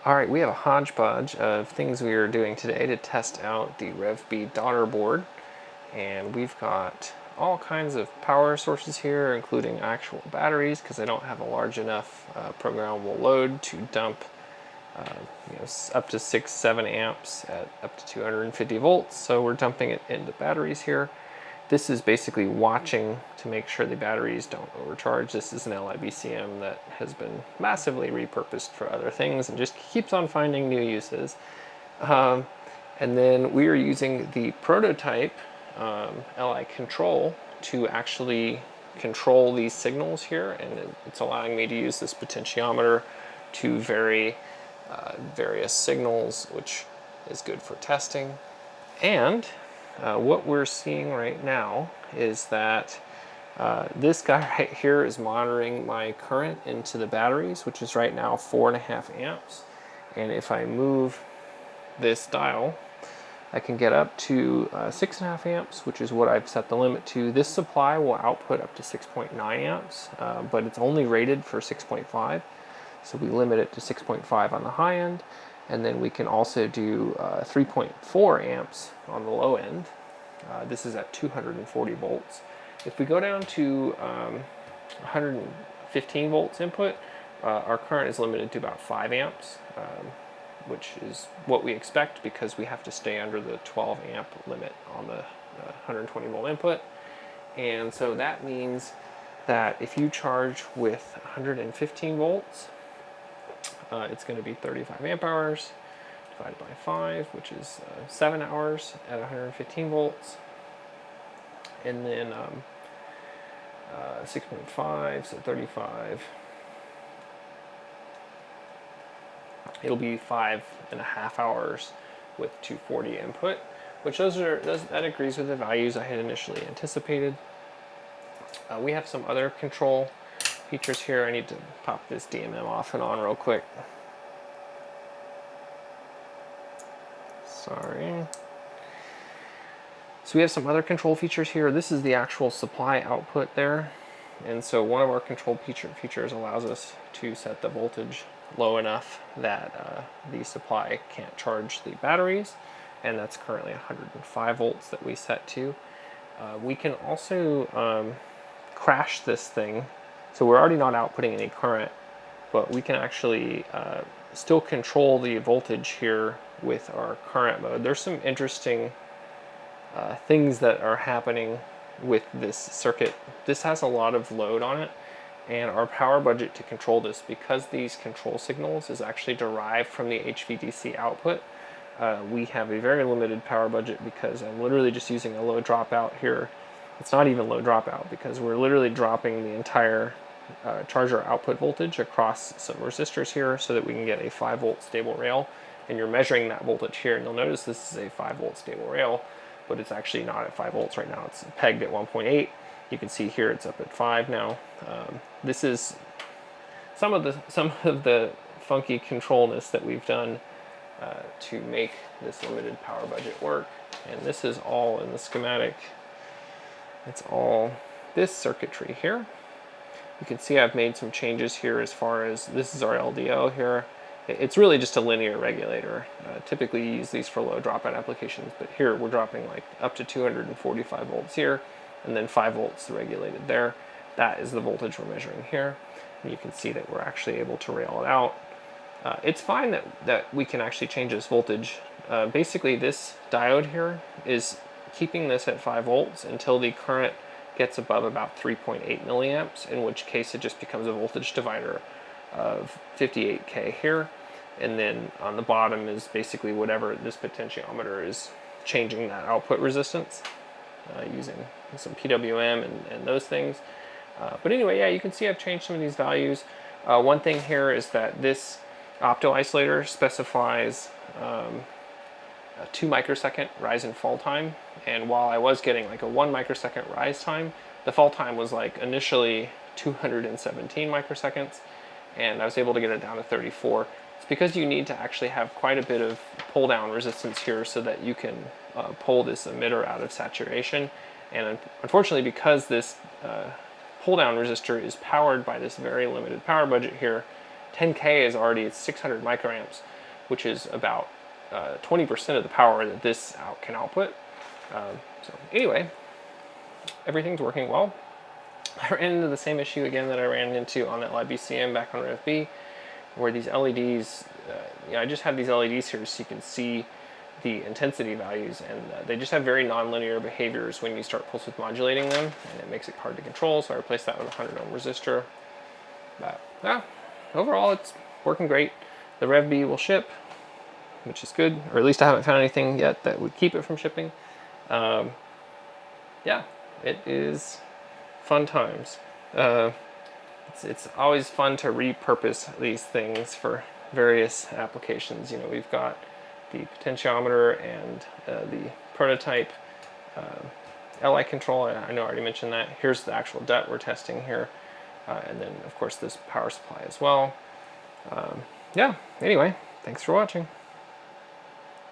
Alright, we have a hodgepodge of things we are doing today to test out the RevB Daughterboard. And we've got all kinds of power sources here, including actual batteries, because I don't have a large enough programmable load to dump up to 6-7 amps at up to 250 volts. So we're dumping it into batteries here. This is basically watching to make sure the batteries don't overcharge. This is an LiBCM that has been massively repurposed for other things and just keeps on finding new uses. And then we are using the prototype Li control to actually control these signals here, and it's allowing me to use this potentiometer to vary various signals, which is good for testing. And what we're seeing right now is that this guy right here is monitoring my current into the batteries, which is right now 4.5 amps. And if I move this dial, I can get up to 6.5 amps, which is what I've set the limit to. This supply will output up to 6.9 amps, but it's only rated for 6.5. So we limit it to 6.5 on the high end. And then we can also do 3.4 amps on the low end. This is at 240 volts. If we go down to 115 volts input, our current is limited to about 5 amps, which is what we expect because we have to stay under the 12 amp limit on the 120 volt input. And so that means that if you charge with 115 volts, it's going to be 35 amp hours divided by 5, which is 7 hours at 115 volts. And then 6.5, so 35. It'll be 5.5 hours with 240 input, which that agrees with the values I had initially anticipated. We have some other control features here. I need to pop this DMM off and on real quick. Sorry. So we have some other control features here. This is the actual supply output there. And so one of our control features allows us to set the voltage low enough that the supply can't charge the batteries. And that's currently 105 volts that we set to. We can also crash this thing. So we're already not outputting any current, but we can actually still control the voltage here with our current mode. There's some interesting things that are happening with this circuit. This has a lot of load on it, and our power budget to control this, because these control signals is actually derived from the HVDC output, we have a very limited power budget because I'm literally just using a low dropout here. It's not even low dropout because we're literally dropping the entire charger output voltage across some resistors here so that we can get a 5 volt stable rail. And you're measuring that voltage here, and you'll notice this is a 5 volt stable rail, but it's actually not at 5 volts right now. It's pegged at 1.8. You can see here it's up at 5 now. This is some of the funky controlness that we've done to make this limited power budget work. And this is all in the schematic. It's all this circuitry here. You can see I've made some changes here as far as this is our LDO here. It's really just a linear regulator. Typically you use these for low dropout applications, but here we're dropping like up to 245 volts here, and then 5 volts regulated there. That is the voltage we're measuring here. And you can see that we're actually able to rail it out. It's fine that we can actually change this voltage. Basically this diode here is keeping this at 5 volts until the current gets above about 3.8 milliamps, in which case it just becomes a voltage divider of 58K here. And then on the bottom is basically whatever this potentiometer is changing that output resistance using some PWM and those things. But anyway, yeah, you can see I've changed some of these values. One thing here is that this opto isolator specifies a 2 microsecond rise and fall time. And while I was getting like a 1 microsecond rise time, the fall time was like initially 217 microseconds. And I was able to get it down to 34. It's because you need to actually have quite a bit of pull down resistance here so that you can pull this emitter out of saturation. And unfortunately, because this pull down resistor is powered by this very limited power budget here, 10K is already at 600 microamps, which is about 20% of the power that this can output. So anyway, everything's working well. I ran into the same issue again that I ran into on that LiBCM back on RevB, where these LEDs, I just have these LEDs here so you can see the intensity values, and they just have very non-linear behaviors when you start pulse width modulating them, and it makes it hard to control, so I replaced that with a 100 ohm resistor. But yeah, overall it's working great. The RevB will ship, which is good, or at least I haven't found anything yet that would keep it from shipping. Yeah, it is fun times. It's always fun to repurpose these things for various applications. You know, we've got the potentiometer and the prototype LI control. I know I already mentioned that. Here's the actual DUT we're testing here. And then, of course, this power supply as well. Yeah, anyway, thanks for watching.